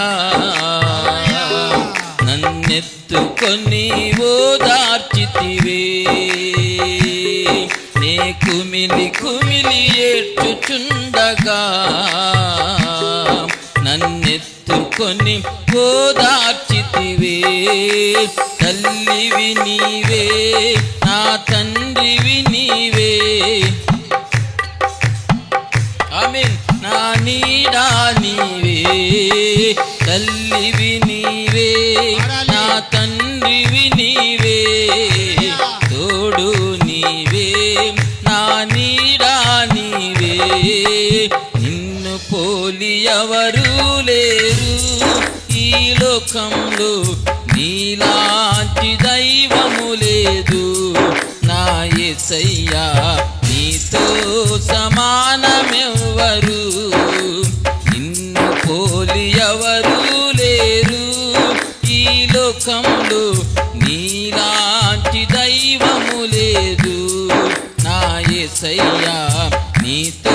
చుండగా నన్నెత్తుకొని ఓదార్చితివే నే కుమిలి కుమిలి ఏడ్చుచుండగా నన్నెత్తుకొని ఓదార్చితివే తల్లివి నీవే నా తండ్రివి నీవే ఆమేన్ నా నీడా నీవే తల్లివి నీవే నా తండ్రివి నీవే తోడు నీవే నా నీడా నీవే నిన్ను పోలి ఎవరు లేరు ఈ లోకంలో నీలాంటి దైవము లేదు నా యేసయ్యా నీతో సమానమెవ్వరు నిన్ను పోలి ఎవరు లేరు ఈ లోకంలో నీలాంటి దైవము లేదు నా యేసయ్యా నీతో